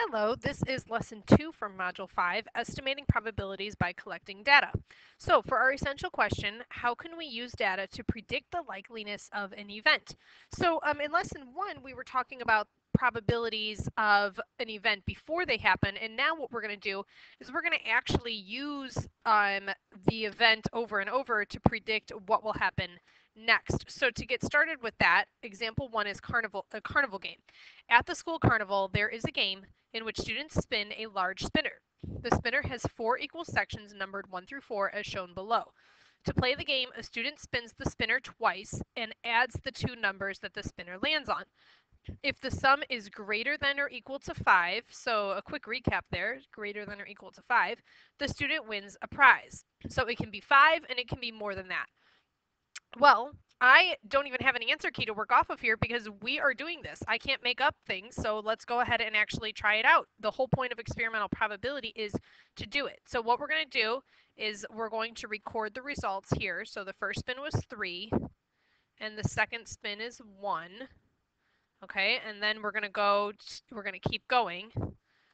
Hello, this is lesson 2 from module 5, estimating probabilities by collecting data. So for our essential question, how can we use data to predict the likeliness of an event? So in lesson 1, we were talking about probabilities of an event before they happen, and now what we're going to do is we're going to actually use the event over and over to predict what will happen next. So to get started with that, example 1 is a carnival game. At the school carnival, there is a game in which students spin a large spinner. The spinner has 4 equal sections numbered 1 through 4 as shown below. To play the game, a student spins the spinner twice and adds the 2 numbers that the spinner lands on. If the sum is greater than or equal to 5, so a quick recap there, greater than or equal to 5, the student wins a prize. So it can be 5 and it can be more than that. Well, I don't even have an answer key to work off of here because we are doing this. I can't make up things, so let's go ahead and actually try it out. The whole point of experimental probability is to do it. So what we're going to do is we're going to record the results here. So the first spin was 3, and the second spin is 1. Okay, and then we're going to keep going.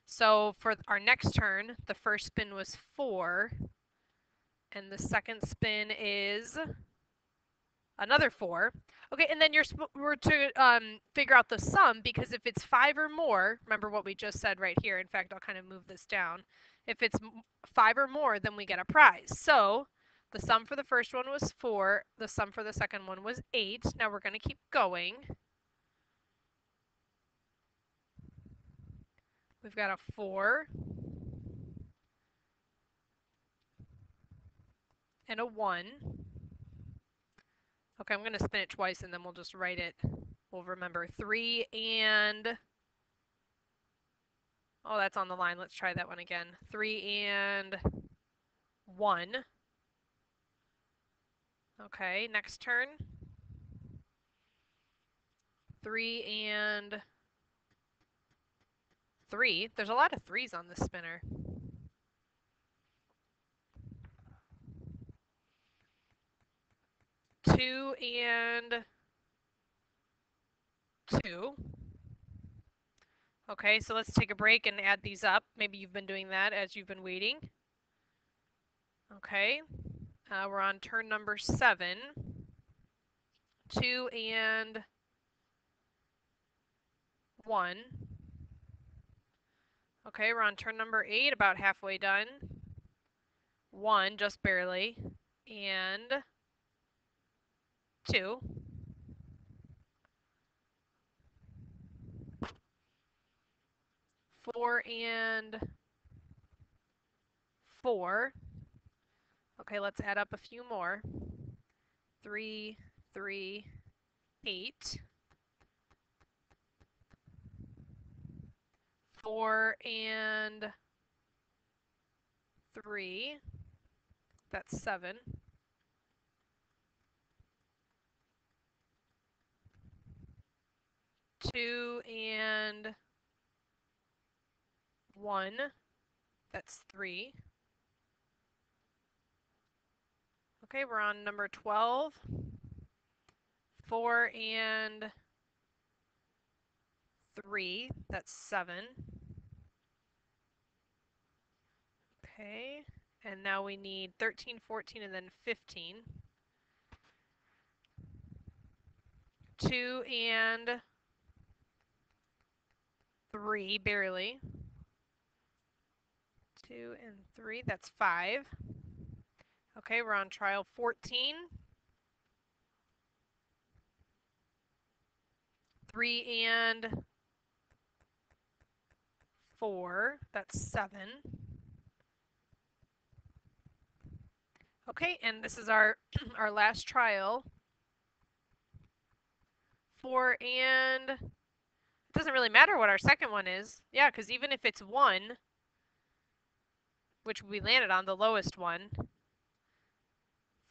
So for our next turn, the first spin was 4, and the second spin is another 4. Okay, and then we're to figure out the sum, because if it's 5 or more, remember what we just said right here. In fact, I'll kind of move this down. If it's 5 or more, then we get a prize. So the sum for the first one was 4. The sum for the second one was 8. Now we're going to keep going. We've got a 4 and a 1. Okay, I'm going to spin it twice and then we'll just write it. We'll remember 3 and... Oh, that's on the line. Let's try that one again. 3 and 1. Okay, next turn. 3 and 3. There's a lot of 3s on this spinner. Two and 2. Okay, so let's take a break and add these up. Maybe you've been doing that as you've been waiting. Okay, we're on turn number 7. 2 and 1. Okay, we're on turn number 8, about halfway done. 1, just barely, and 2. 4 and 4. Okay, let's add up a few more. 3, 3, 8. 4 and 3. That's 7. 2 and 1. That's 3. Okay, we're on number 12. 4 and 3. That's 7. Okay, and now we need 13, 14, and then 15. 2 and 3, barely. 2 and 3, that's 5. Okay, we're on trial 14. 3 and 4, that's 7. Okay, and this is our our last trial. 4 and... It doesn't really matter what our second one is. Yeah, because even if it's 1, which we landed on, the lowest one,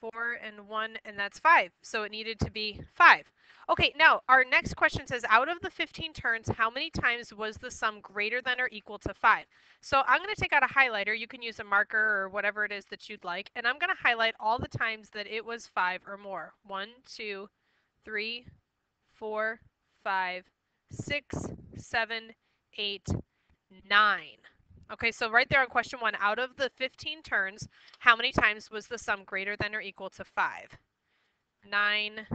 4 and 1, and that's 5. So it needed to be 5. Okay, now our next question says, out of the 15 turns, how many times was the sum greater than or equal to 5? So I'm going to take out a highlighter. You can use a marker or whatever it is that you'd like. And I'm going to highlight all the times that it was 5 or more. 1, 2, 3, 4, 5, 6, 7, 8, 9. Okay, so right there on question 1, out of the 15 turns, how many times was the sum greater than or equal to 5? 9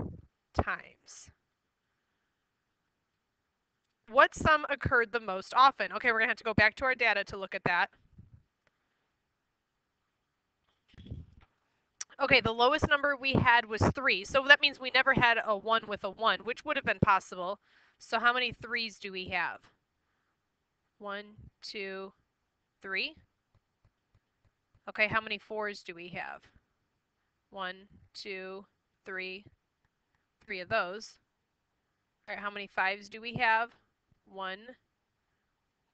times. What sum occurred the most often? Okay, we're going to have to go back to our data to look at that. Okay, the lowest number we had was 3, so that means we never had a 1 with a 1, which would have been possible. So how many 3s do we have? 1, 2, 3. Okay, how many 4s do we have? 1, 2, 3. 3 of those. All right, how many 5s do we have? 1,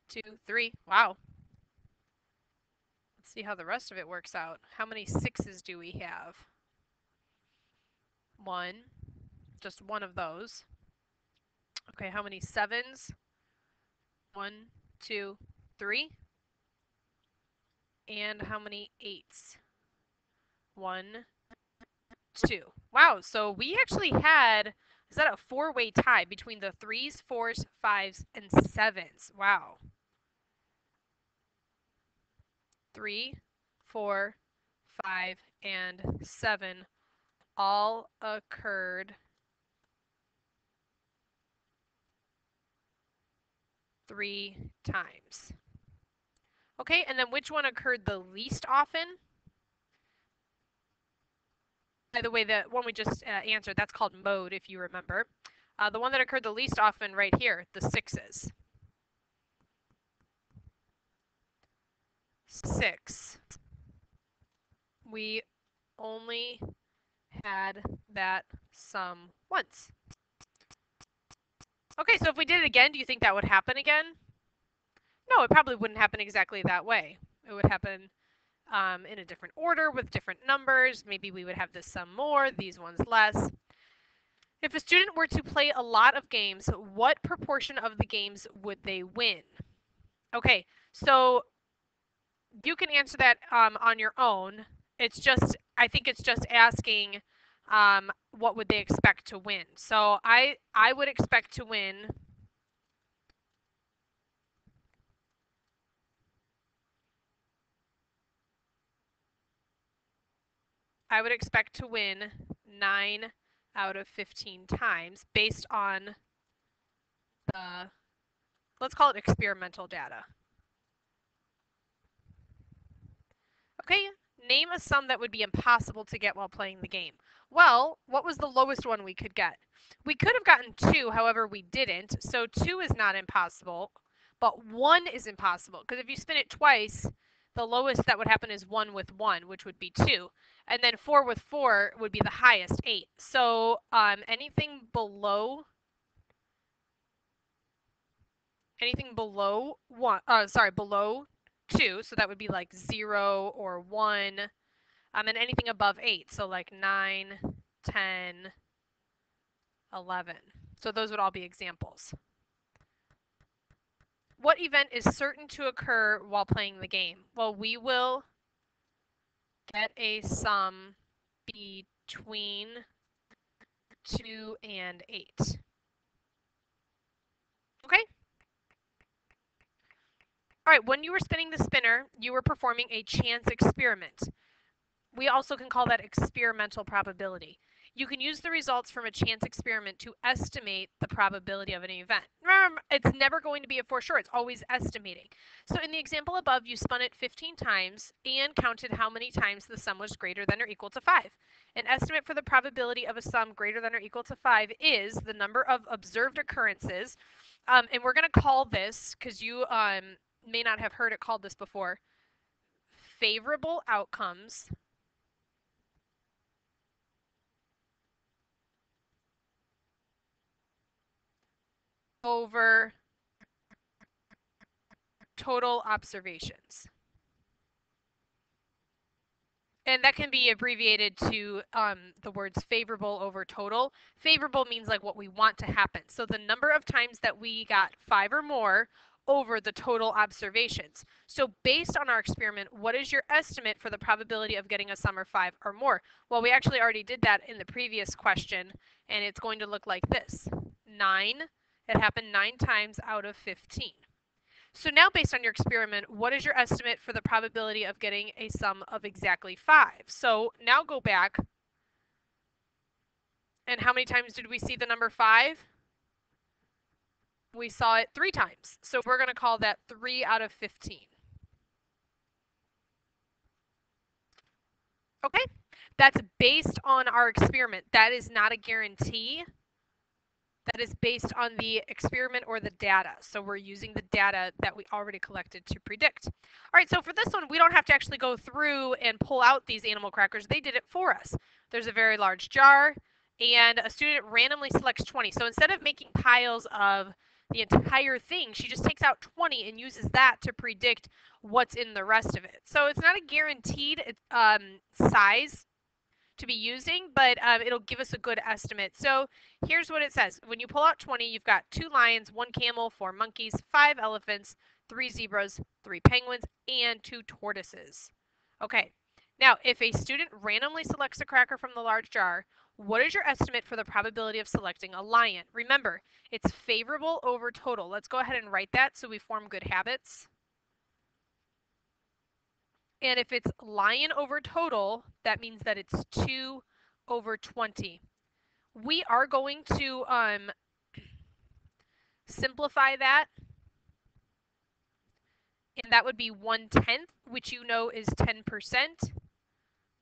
2, 3. Wow. Let's see how the rest of it works out. How many 6s do we have? 1. Just one of those. Okay, how many 7s? 1, 2, 3. And how many 8s? 1, 2. Wow, so we actually had, is that a 4-way tie between the 3s, 4s, 5s, and 7s? Wow. 3, 4, 5, and 7 all occurred 3 times. Okay, and then which one occurred the least often? By the way, the one we just answered, that's called mode, if you remember. The one that occurred the least often right here, the 6s. 6. We only had that sum once. Okay, so if we did it again, do you think that would happen again? No, it probably wouldn't happen exactly that way. It would happen in a different order with different numbers. Maybe we would have this sum more, these ones less. If a student were to play a lot of games, what proportion of the games would they win? Okay, so you can answer that on your own. It's just, I think it's just asking what would they expect to win. So I would expect to win I would expect to win 9 out of 15 times based on the, let's call it experimental data. Okay, name a sum that would be impossible to get while playing the game. Well, what was the lowest one we could get? We could have gotten 2, however we didn't, so 2 is not impossible, but 1 is impossible, because if you spin it twice, the lowest that would happen is 1 with 1, which would be 2. And then 4 with 4 would be the highest, 8. So anything below 2, so that would be like 0 or 1, and anything above 8, so like 9, 10, 11. So those would all be examples. What event is certain to occur while playing the game? Well, we will get a sum between 2 and 8. Okay? All right, when you were spinning the spinner, you were performing a chance experiment. We also can call that experimental probability. You can use the results from a chance experiment to estimate the probability of an event. Remember, it's never going to be a for sure, it's always estimating. So in the example above, you spun it 15 times and counted how many times the sum was greater than or equal to 5. An estimate for the probability of a sum greater than or equal to 5 is the number of observed occurrences. And we're going to call this, because you may not have heard it called this before, favorable outcomes over total observations. And that can be abbreviated to the words favorable over total. Favorable means like what we want to happen. So the number of times that we got 5 or more over the total observations. So based on our experiment, what is your estimate for the probability of getting a sum of 5 or more? Well, we actually already did that in the previous question, and it's going to look like this. 9, it happened 9 times out of 15. So now based on your experiment, what is your estimate for the probability of getting a sum of exactly 5? So now go back, and how many times did we see the number 5? We saw it 3 times. So we're going to call that 3 out of 15. Okay, that's based on our experiment. That is not a guarantee. That is based on the experiment or the data. So we're using the data that we already collected to predict. All right, so for this one, we don't have to actually go through and pull out these animal crackers. They did it for us. There's a very large jar, and a student randomly selects 20. So instead of making piles of the entire thing, she just takes out 20 and uses that to predict what's in the rest of it. So it's not a guaranteed size to be using, but it'll give us a good estimate. So here's what it says. When you pull out 20, you've got 2 lions, 1 camel, 4 monkeys, 5 elephants, 3 zebras, 3 penguins, and 2 tortoises. Okay, now if a student randomly selects a cracker from the large jar, what is your estimate for the probability of selecting a lion? Remember, it's favorable over total. Let's go ahead and write that so we form good habits. And if it's lion over total, that means that it's 2 over 20. We are going to simplify that, and that would be 1/10, which you know is 10%,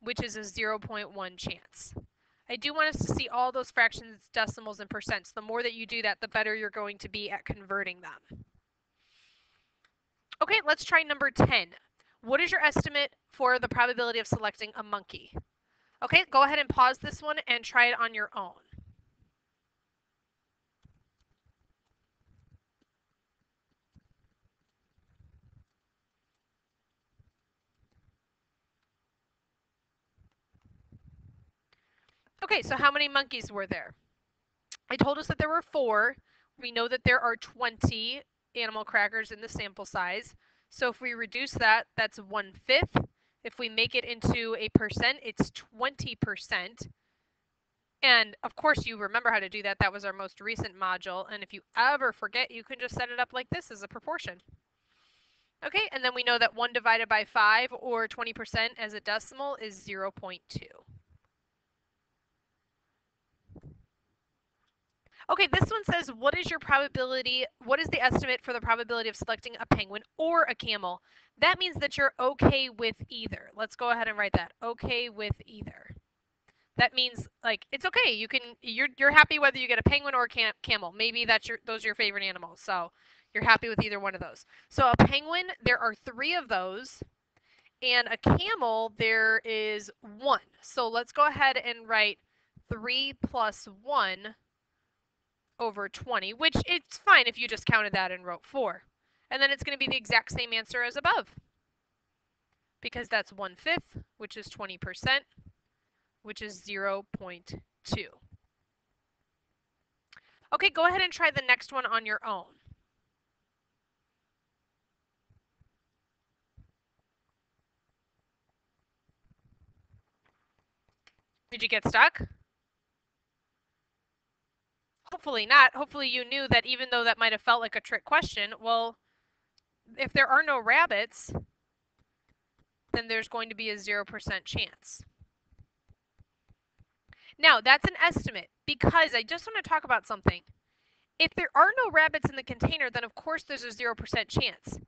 which is a 0.1 chance. I do want us to see all those fractions, decimals, and percents. The more that you do that, the better you're going to be at converting them. Okay, let's try number 10. What is your estimate for the probability of selecting a monkey? Okay, go ahead and pause this one and try it on your own. Okay, so how many monkeys were there? I told us that there were 4. We know that there are 20 animal crackers in the sample size. So if we reduce that, that's 1/5. If we make it into a percent, it's 20%. And of course, you remember how to do that. That was our most recent module. And if you ever forget, you can just set it up like this as a proportion. Okay, and then we know that 1 divided by 5, or 20% as a decimal, is 0.2. Okay, this one says, what is your probability, what is the estimate for the probability of selecting a penguin or a camel? That means that you're okay with either. Let's go ahead and write that, okay with either. That means like it's okay. You're happy whether you get a penguin or a camel. Maybe those are your favorite animals. So you're happy with either one of those. So a penguin, there are 3 of those, and a camel, there is 1. So let's go ahead and write 3 plus 1 over 20, which it's fine if you just counted that and wrote 4. And then it's going to be the exact same answer as above, because that's 1/5, which is 20%, which is 0.2. Okay, go ahead and try the next one on your own. Did you get stuck? Hopefully not. Hopefully you knew that even though that might have felt like a trick question, well, if there are no rabbits, then there's going to be a 0% chance. Now, that's an estimate, because I just want to talk about something. If there are no rabbits in the container, then of course there's a 0% chance.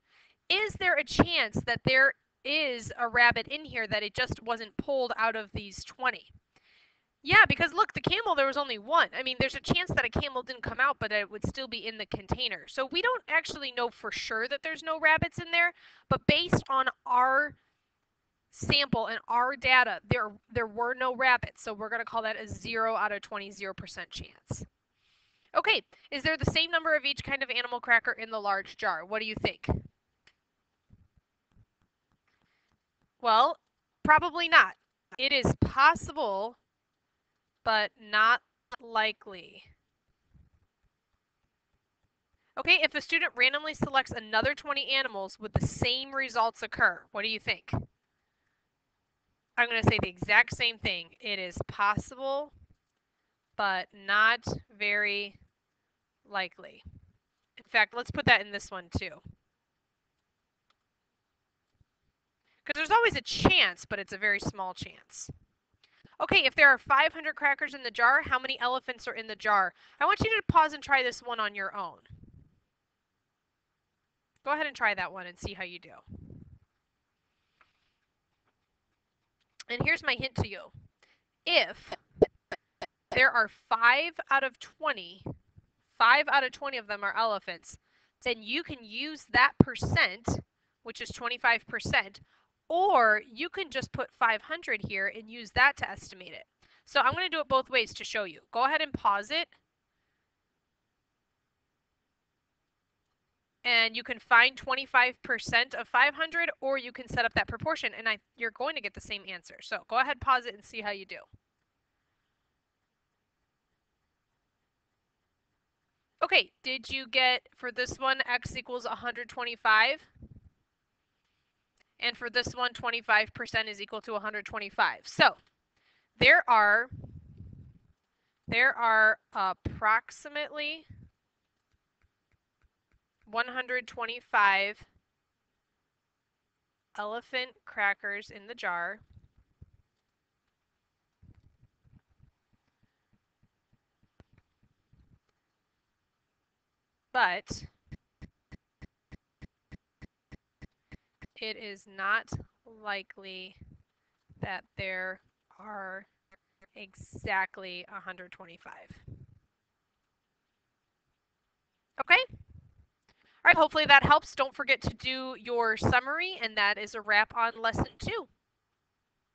Is there a chance that there is a rabbit in here that it just wasn't pulled out of these 20? Yeah, because look, the camel, there was only 1. I mean, there's a chance that a camel didn't come out, but it would still be in the container. So we don't actually know for sure that there's no rabbits in there, but based on our sample and our data, there were no rabbits. So we're going to call that a 0 out of 20, 0% chance. Okay, is there the same number of each kind of animal cracker in the large jar? What do you think? Well, probably not. It is possible, but not likely. Okay, if a student randomly selects another 20 animals, would the same results occur? What do you think? I'm going to say the exact same thing. It is possible, but not very likely. In fact, let's put that in this one too. Because there's always a chance, but it's a very small chance. Okay, if there are 500 crackers in the jar, how many elephants are in the jar? I want you to pause and try this one on your own. Go ahead and try that one and see how you do. And here's my hint to you. If there are 5 out of 20 of them are elephants, then you can use that percent, which is 25%, or you can just put 500 here and use that to estimate it. So I'm going to do it both ways to show you. Go ahead and pause it. And you can find 25% of 500, or you can set up that proportion, and you're going to get the same answer. So go ahead, pause it, and see how you do. Okay, did you get, for this one, x equals 125? And for this one, 25% is equal to 125. So there are approximately 125 elephant crackers in the jar. But it is not likely that there are exactly 125. Okay? All right, hopefully that helps. Don't forget to do your summary, and that is a wrap on lesson 2.